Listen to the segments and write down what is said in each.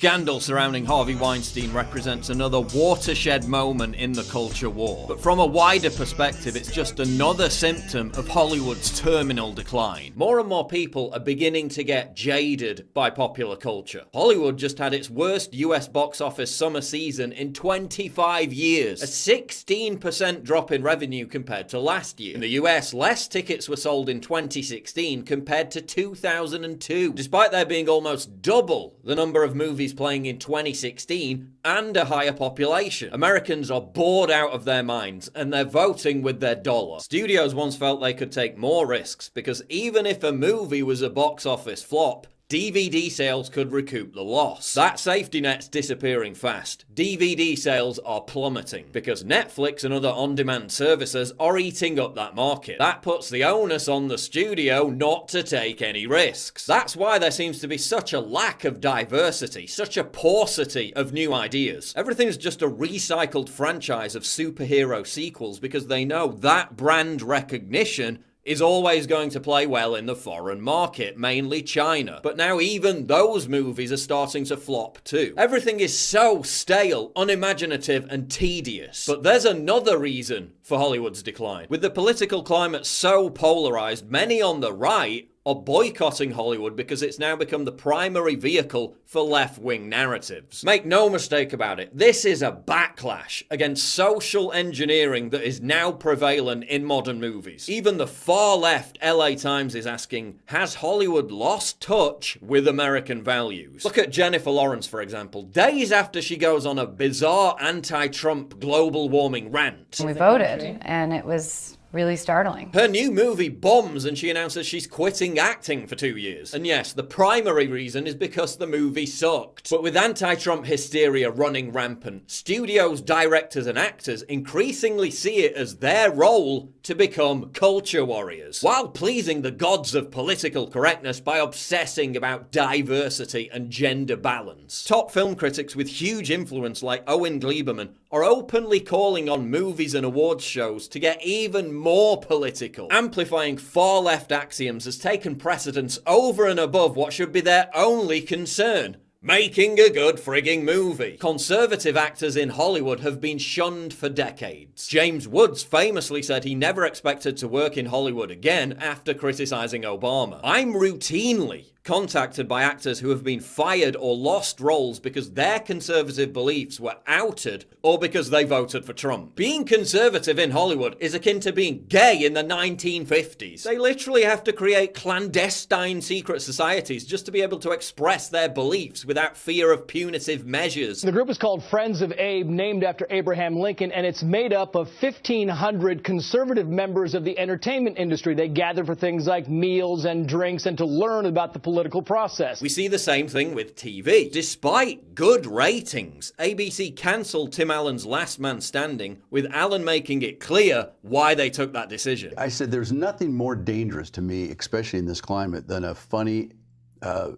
scandal surrounding Harvey Weinstein represents another watershed moment in the culture war. But from a wider perspective, it's just another symptom of Hollywood's terminal decline. More and more people are beginning to get jaded by popular culture. Hollywood just had its worst US box office summer season in 25 years, a 16% drop in revenue compared to last year. In the US, less tickets were sold in 2016 compared to 2002, despite there being almost double the number of movies playing in 2016 and a higher population. Americans are bored out of their minds and they're voting with their dollar. Studios once felt they could take more risks because even if a movie was a box office flop, DVD sales could recoup the loss. That safety net's disappearing fast. DVD sales are plummeting because Netflix and other on-demand services are eating up that market. That puts the onus on the studio not to take any risks. That's why there seems to be such a lack of diversity, such a paucity of new ideas. Everything's just a recycled franchise of superhero sequels because they know that brand recognition is always going to play well in the foreign market, mainly China. But now even those movies are starting to flop too. Everything is so stale, unimaginative, and tedious. But there's another reason for Hollywood's decline. With the political climate so polarized, many on the right are boycotting Hollywood because it's now become the primary vehicle for left-wing narratives. Make no mistake about it, this is a backlash against social engineering that is now prevalent in modern movies. Even the far left LA Times is asking, has Hollywood lost touch with American values? Look at Jennifer Lawrence, for example, days after she goes on a bizarre anti-Trump global warming rant. We voted, and it was really startling. Her new movie bombs and she announces she's quitting acting for 2 years. And yes, the primary reason is because the movie sucked. But with anti-Trump hysteria running rampant, studios, directors and actors increasingly see it as their role to become culture warriors, while pleasing the gods of political correctness by obsessing about diversity and gender balance. Top film critics with huge influence like Owen Gleiberman are openly calling on movies and awards shows to get even more political. Amplifying far-left axioms has taken precedence over and above what should be their only concern: making a good frigging movie. Conservative actors in Hollywood have been shunned for decades. James Woods famously said he never expected to work in Hollywood again after criticizing Obama. I'm routinely contacted by actors who have been fired or lost roles because their conservative beliefs were outed or because they voted for Trump. Being conservative in Hollywood is akin to being gay in the 1950s. They literally have to create clandestine secret societies just to be able to express their beliefs without fear of punitive measures. The group is called Friends of Abe, named after Abraham Lincoln, and it's made up of 1,500 conservative members of the entertainment industry. They gather for things like meals and drinks and to learn about the political process. We see the same thing with TV. Despite good ratings, ABC cancelled Tim Allen's Last Man Standing, with Allen making it clear why they took that decision. I said there's nothing more dangerous to me, especially in this climate, than a funny,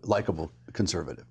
likable conservative.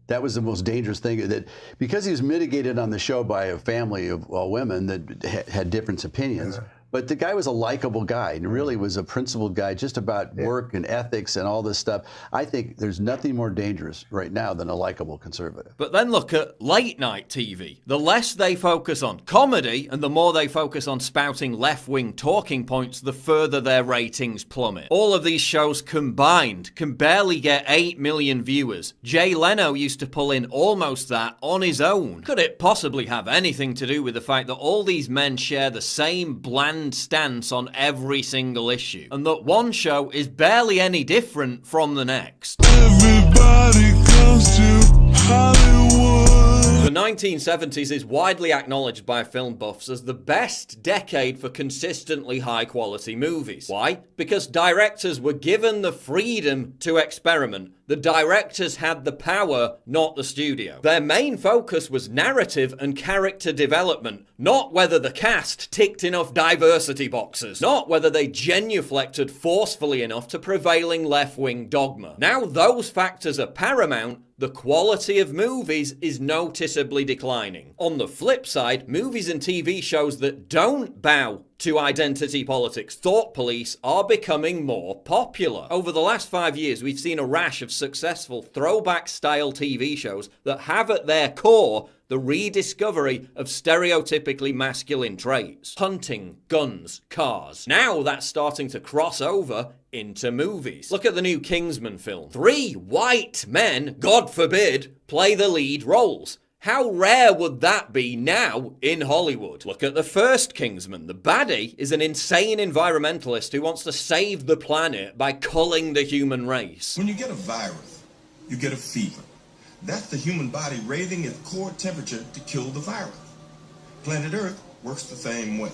That was the most dangerous thing, that because he was mitigated on the show by a family of women that had different opinions. But the guy was a likable guy and really was a principled guy just about work and ethics and all this stuff. I think there's nothing more dangerous right now than a likable conservative. But then look at late night TV. The less they focus on comedy and the more they focus on spouting left-wing talking points, the further their ratings plummet. All of these shows combined can barely get 8 million viewers. Jay Leno used to pull in almost that on his own. Could it possibly have anything to do with the fact that all these men share the same bland stance on every single issue, and that one show is barely any different from the next? Everybody comes to Hollywood. The 1970s is widely acknowledged by film buffs as the best decade for consistently high-quality movies. Why? Because directors were given the freedom to experiment. The directors had the power, not the studio. Their main focus was narrative and character development, not whether the cast ticked enough diversity boxes, not whether they genuflected forcefully enough to prevailing left-wing dogma. Now those factors are paramount, the quality of movies is noticeably declining. On the flip side, movies and TV shows that don't bow to identity politics, thought police, are becoming more popular. Over the last 5 years, we've seen a rash of successful throwback-style TV shows that have at their core the rediscovery of stereotypically masculine traits. Hunting, guns, cars. Now that's starting to cross over into movies. Look at the new Kingsman film. 3 white men, God forbid, play the lead roles. How rare would that be now in Hollywood? Look at the first Kingsman. The baddie is an insane environmentalist who wants to save the planet by culling the human race. When you get a virus, you get a fever. That's the human body raising its core temperature to kill the virus. Planet Earth works the same way.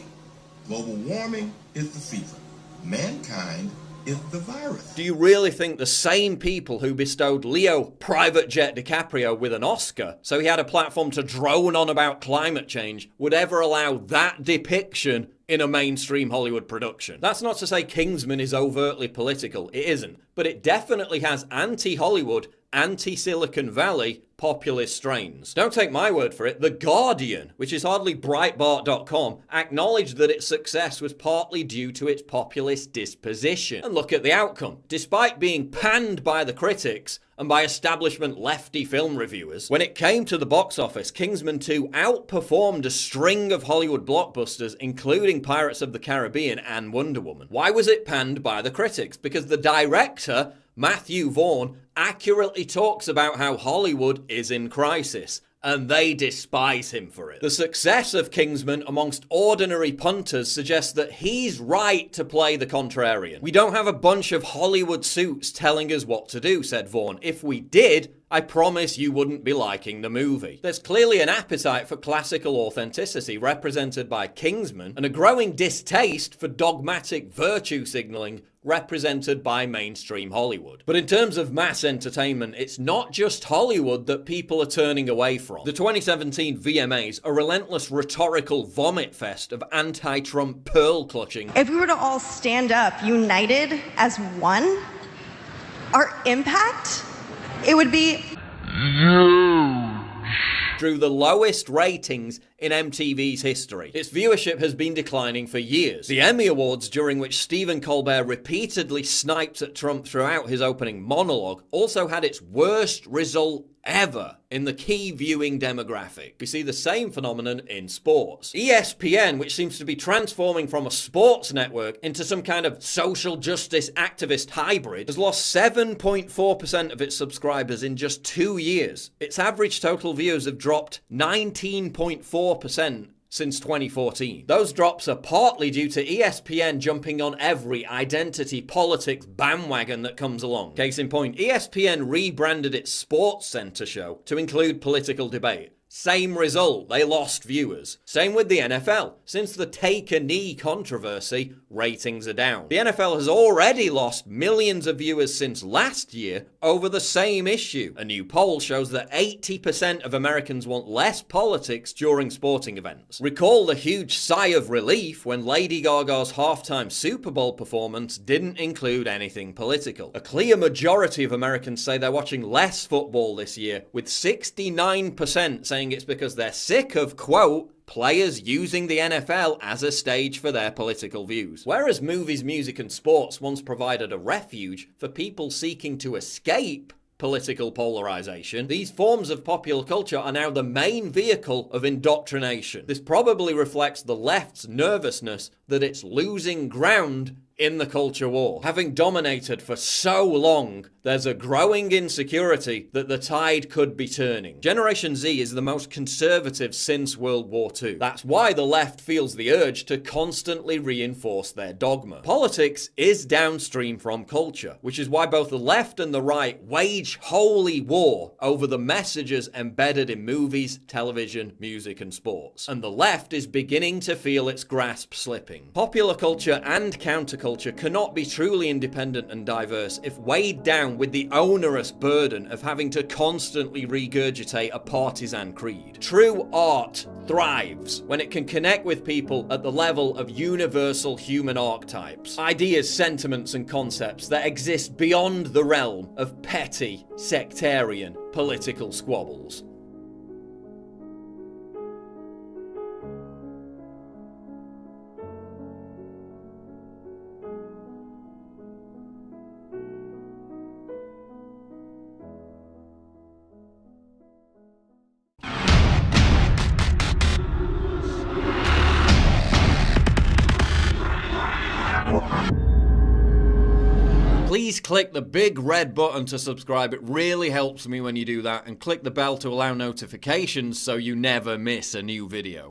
Global warming is the fever. Mankind is the virus. Do you really think the same people who bestowed Leo Private Jet DiCaprio with an Oscar so he had a platform to drone on about climate change would ever allow that depiction in a mainstream Hollywood production? That's not to say Kingsman is overtly political. It isn't. But it definitely has anti-Hollywood, anti-Silicon Valley populist strains. Don't take my word for it. The Guardian, which is hardly Breitbart.com, acknowledged that its success was partly due to its populist disposition. And look at the outcome. Despite being panned by the critics and by establishment lefty film reviewers, when it came to the box office, Kingsman 2 outperformed a string of Hollywood blockbusters, including Pirates of the Caribbean and Wonder Woman. Why was it panned by the critics? Because the director, Matthew Vaughn, accurately talks about how Hollywood is in crisis, and they despise him for it. The success of Kingsman amongst ordinary punters suggests that he's right to play the contrarian. We don't have a bunch of Hollywood suits telling us what to do, said Vaughn. If we did, I promise you wouldn't be liking the movie. There's clearly an appetite for classical authenticity represented by Kingsman, and a growing distaste for dogmatic virtue signaling represented by mainstream Hollywood. But in terms of mass entertainment, it's not just Hollywood that people are turning away from. The 2017 VMAs, a relentless rhetorical vomit fest of anti-Trump pearl clutching. If we were to all stand up, united as one, our impact, it would be huge. Drew the lowest ratings in MTV's history. Its viewership has been declining for years. The Emmy Awards, during which Stephen Colbert repeatedly sniped at Trump throughout his opening monologue, also had its worst result ever in the key viewing demographic. We see the same phenomenon in sports. ESPN, which seems to be transforming from a sports network into some kind of social justice activist hybrid, has lost 7.4% of its subscribers in just 2 years. Its average total viewers have dropped 19.4% since 2014. Those drops are partly due to ESPN jumping on every identity politics bandwagon that comes along. Case in point, ESPN rebranded its Sports Center show to include political debate. Same result, they lost viewers. Same with the NFL. Since the take a knee controversy, ratings are down. The NFL has already lost millions of viewers since last year over the same issue. A new poll shows that 80% of Americans want less politics during sporting events. Recall the huge sigh of relief when Lady Gaga's halftime Super Bowl performance didn't include anything political. A clear majority of Americans say they're watching less football this year, with 69% saying it's because they're sick of, quote, players using the NFL as a stage for their political views. Whereas movies, music, and sports once provided a refuge for people seeking to escape political polarization, these forms of popular culture are now the main vehicle of indoctrination. This probably reflects the left's nervousness that it's losing ground in the culture war. Having dominated for so long, there's a growing insecurity that the tide could be turning. Generation Z is the most conservative since World War II. That's why the left feels the urge to constantly reinforce their dogma. Politics is downstream from culture, which is why both the left and the right wage holy war over the messages embedded in movies, television, music, and sports. And the left is beginning to feel its grasp slipping. Popular culture and counterculture culture cannot be truly independent and diverse if weighed down with the onerous burden of having to constantly regurgitate a partisan creed. True art thrives when it can connect with people at the level of universal human archetypes, ideas, sentiments, and concepts that exist beyond the realm of petty, sectarian, political squabbles. Please click the big red button to subscribe. It really helps me when you do that, and click the bell to allow notifications so you never miss a new video.